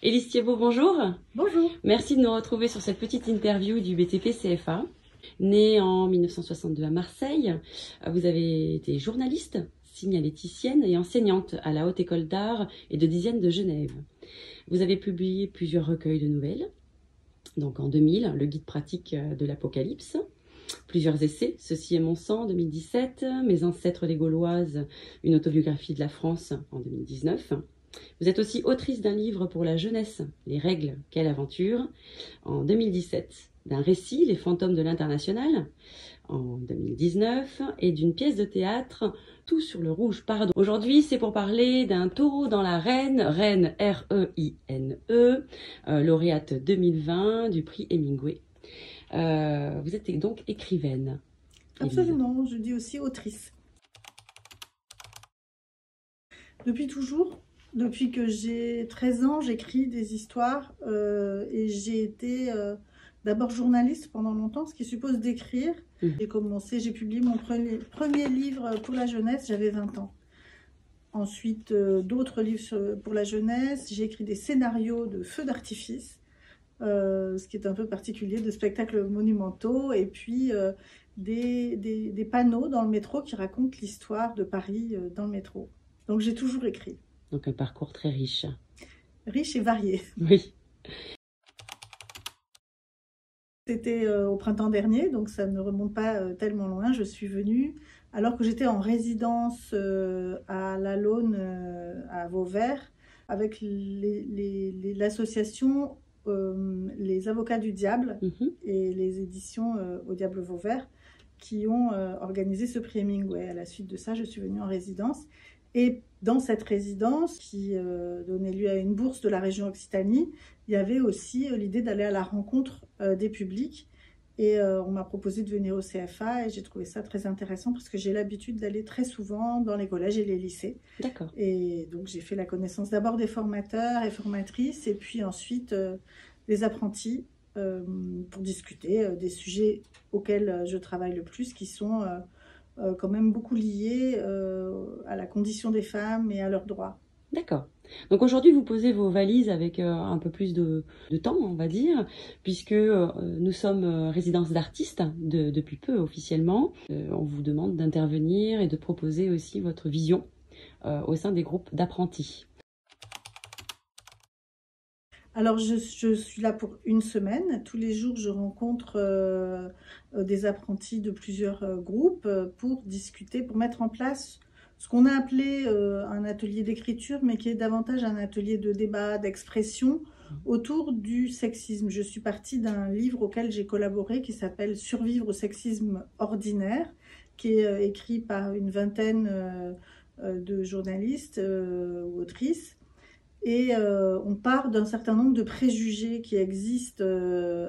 Élise Thiebaud, bonjour. Bonjour. Merci de nous retrouver sur cette petite interview du BTP CFA. Née en 1962 à Marseille, vous avez été journaliste, signaléticienne et enseignante à la Haute École d'Art et de Design de Genève. Vous avez publié plusieurs recueils de nouvelles. Donc en 2000, le guide pratique de l'Apocalypse. Plusieurs essais, Ceci est mon sang en 2017, Mes ancêtres les Gauloises, une autobiographie de la France en 2019. Vous êtes aussi autrice d'un livre pour la jeunesse, Les règles, quelle aventure, en 2017, d'un récit, Les fantômes de l'international, en 2019, et d'une pièce de théâtre, Tout sur le rouge pardon. Aujourd'hui, c'est pour parler d'un taureau dans l'arène, reine R-E-I-N-E, lauréate 2020 du prix Hemingway. Vous êtes donc écrivaine. Absolument, je dis aussi autrice. Depuis toujours, depuis que j'ai 13 ans, j'écris des histoires et j'ai été d'abord journaliste pendant longtemps, ce qui suppose d'écrire. J'ai publié mon premier livre pour la jeunesse, j'avais 20 ans. Ensuite, d'autres livres pour la jeunesse, j'ai écrit des scénarios de feux d'artifice. Ce qui est un peu particulier, de spectacles monumentaux, et puis des panneaux dans le métro qui racontent l'histoire de Paris dans le métro. Donc j'ai toujours écrit. Donc un parcours très riche. Riche et varié. Oui. C'était au printemps dernier, donc ça ne remonte pas tellement loin. Je suis venue alors que j'étais en résidence à La Laune, à Vauvert, avec l'association Les Avocats du Diable et les éditions Au Diable Vauvert qui ont organisé ce prix Hemingway. À la suite de ça, je suis venue en résidence. Et dans cette résidence, qui donnait lieu à une bourse de la région Occitanie, il y avait aussi l'idée d'aller à la rencontre des publics. Et on m'a proposé de venir au CFA et j'ai trouvé ça très intéressant parce que j'ai l'habitude d'aller très souvent dans les collèges et les lycées. D'accord. Et donc j'ai fait la connaissance d'abord des formateurs et formatrices et puis ensuite des apprentis pour discuter des sujets auxquels je travaille le plus, qui sont quand même beaucoup liés à la condition des femmes et à leurs droits. D'accord. Donc aujourd'hui, vous posez vos valises avec un peu plus de temps, on va dire, puisque nous sommes résidence d'artistes depuis peu officiellement. On vous demande d'intervenir et de proposer aussi votre vision au sein des groupes d'apprentis. Alors je suis là pour une semaine. Tous les jours, je rencontre des apprentis de plusieurs groupes pour discuter, pour mettre en place ce qu'on a appelé un atelier d'écriture, mais qui est davantage un atelier de débat, d'expression autour du sexisme. Je suis partie d'un livre auquel j'ai collaboré qui s'appelle « Survivre au sexisme ordinaire », qui est écrit par une vingtaine de journalistes ou autrices. Et on part d'un certain nombre de préjugés qui existent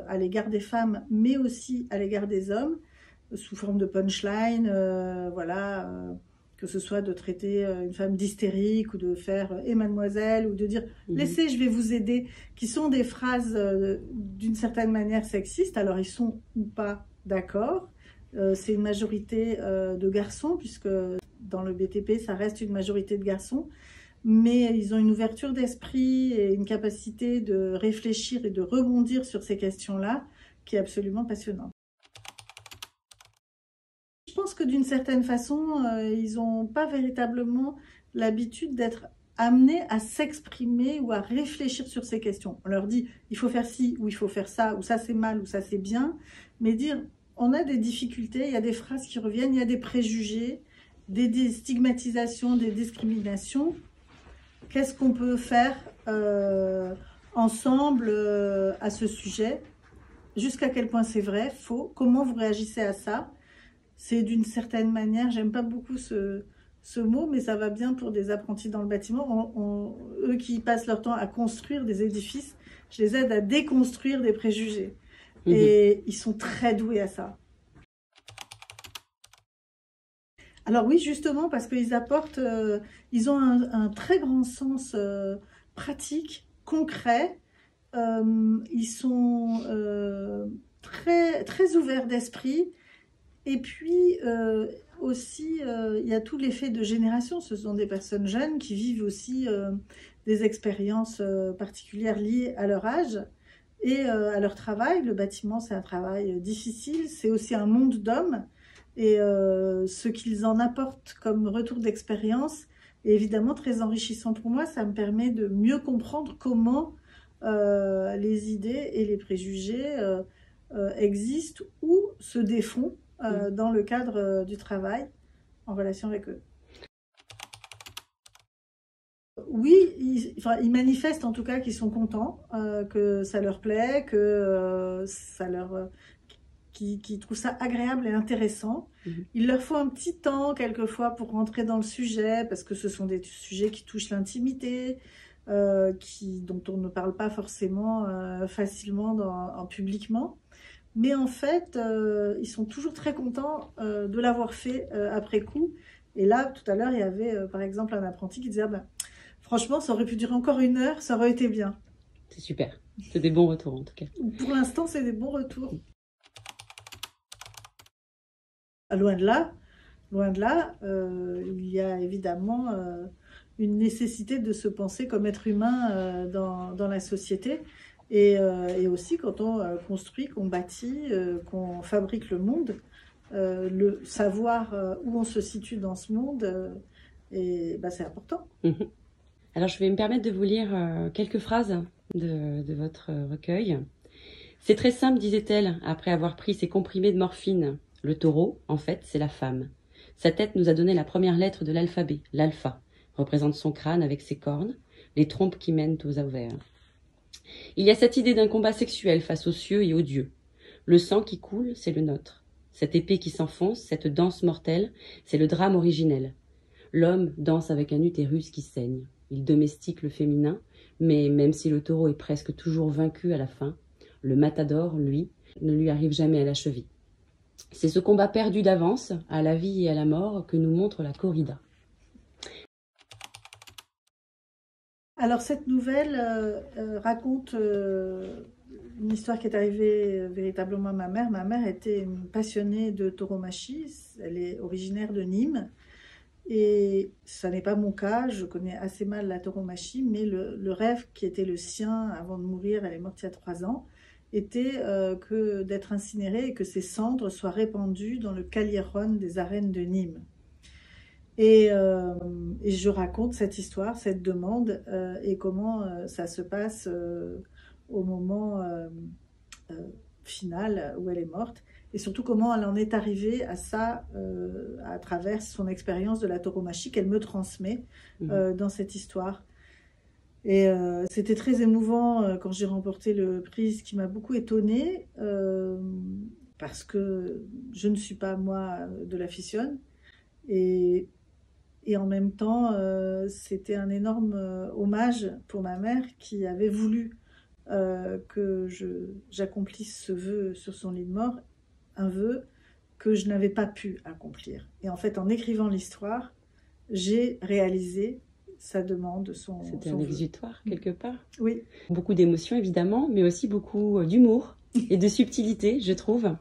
à l'égard des femmes, mais aussi à l'égard des hommes, sous forme de punchline, que ce soit de traiter une femme d'hystérique ou de faire « et mademoiselle » ou de dire « laissez, je vais vous aider », qui sont des phrases d'une certaine manière sexistes. Alors ils sont ou pas d'accord. C'est une majorité de garçons, puisque dans le BTP, ça reste une majorité de garçons. Mais ils ont une ouverture d'esprit et une capacité de réfléchir et de rebondir sur ces questions-là qui est absolument passionnante. Je pense que d'une certaine façon, ils n'ont pas véritablement l'habitude d'être amenés à s'exprimer ou à réfléchir sur ces questions. On leur dit il faut faire ci ou il faut faire ça, ou ça c'est mal ou ça c'est bien, mais dire on a des difficultés, il y a des phrases qui reviennent, il y a des préjugés, des stigmatisations, des discriminations. Qu'est-ce qu'on peut faire ensemble à ce sujet? Jusqu'à quel point c'est vrai, faux? Comment vous réagissez à ça? C'est d'une certaine manière, j'aime pas beaucoup ce mot, mais ça va bien pour des apprentis dans le bâtiment. Eux qui passent leur temps à construire des édifices, je les aide à déconstruire des préjugés. Et ils sont très doués à ça. Alors oui, justement, parce qu'ils apportent, ils ont un très grand sens pratique, concret. Ils sont très ouverts d'esprit. Et puis, aussi, il y a tout l'effet de génération. Ce sont des personnes jeunes qui vivent aussi des expériences particulières liées à leur âge et à leur travail. Le bâtiment, c'est un travail difficile, c'est aussi un monde d'hommes. Et ce qu'ils en apportent comme retour d'expérience est évidemment très enrichissant pour moi. Ça me permet de mieux comprendre comment les idées et les préjugés existent ou se défont dans le cadre du travail en relation avec eux. Oui, ils manifestent en tout cas qu'ils sont contents, que ça leur plaît, que qu'ils trouvent ça agréable et intéressant. Il leur faut un petit temps quelquefois pour rentrer dans le sujet, parce que ce sont des sujets qui touchent l'intimité, dont on ne parle pas forcément facilement publiquement. Mais en fait, ils sont toujours très contents de l'avoir fait après coup. Et là, tout à l'heure, il y avait par exemple un apprenti qui disait franchement, ça aurait pu durer encore 1 heure, ça aurait été bien. C'est super, c'est des bons retours en tout cas. Pour l'instant, c'est des bons retours. Loin de là, il y a évidemment une nécessité de se penser comme être humain dans la société. Et aussi quand on construit, qu'on bâtit, qu'on fabrique le monde, le savoir où on se situe dans ce monde, c'est important. Alors je vais me permettre de vous lire quelques phrases de votre recueil. « C'est très simple, disait-elle, après avoir pris ses comprimés de morphine. Le taureau, en fait, c'est la femme. Sa tête nous a donné la première lettre de l'alphabet, l'alpha, représente son crâne avec ses cornes, les trompes qui mènent aux ovaires. Il y a cette idée d'un combat sexuel face aux cieux et aux dieux. Le sang qui coule, c'est le nôtre. Cette épée qui s'enfonce, cette danse mortelle, c'est le drame originel. L'homme danse avec un utérus qui saigne. Il domestique le féminin, mais même si le taureau est presque toujours vaincu à la fin, le matador, lui, ne lui arrive jamais à la cheville. C'est ce combat perdu d'avance, à la vie et à la mort, que nous montre la corrida. » Alors cette nouvelle raconte une histoire qui est arrivée véritablement à ma mère. Ma mère était une passionnée de tauromachie, elle est originaire de Nîmes. Et ça n'est pas mon cas, je connais assez mal la tauromachie, mais le rêve qui était le sien avant de mourir, elle est morte il y a 3 ans, était que d'être incinérée et que ses cendres soient répandues dans le Calieron des arènes de Nîmes. Et je raconte cette histoire, cette demande, et comment ça se passe au moment final où elle est morte, et surtout comment elle en est arrivée à ça à travers son expérience de la tauromachie qu'elle me transmet dans cette histoire. Et c'était très émouvant quand j'ai remporté le prix, ce qui m'a beaucoup étonnée, parce que je ne suis pas, moi, de la Fissionne. Et en même temps, c'était un énorme hommage pour ma mère qui avait voulu que j'accomplisse ce vœu sur son lit de mort, un vœu que je n'avais pas pu accomplir. Et en fait, en écrivant l'histoire, j'ai réalisé sa demande, C'était un exutoire, quelque part. Oui. Beaucoup d'émotions, évidemment, mais aussi beaucoup d'humour et de subtilité, je trouve.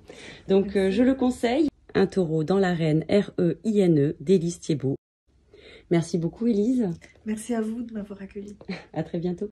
Donc, je le conseille. Un taureau dans l'arène, R-E-I-N-E, d'Élise Thiebaud. Merci beaucoup, Élise. Merci à vous de m'avoir accueillie. À très bientôt.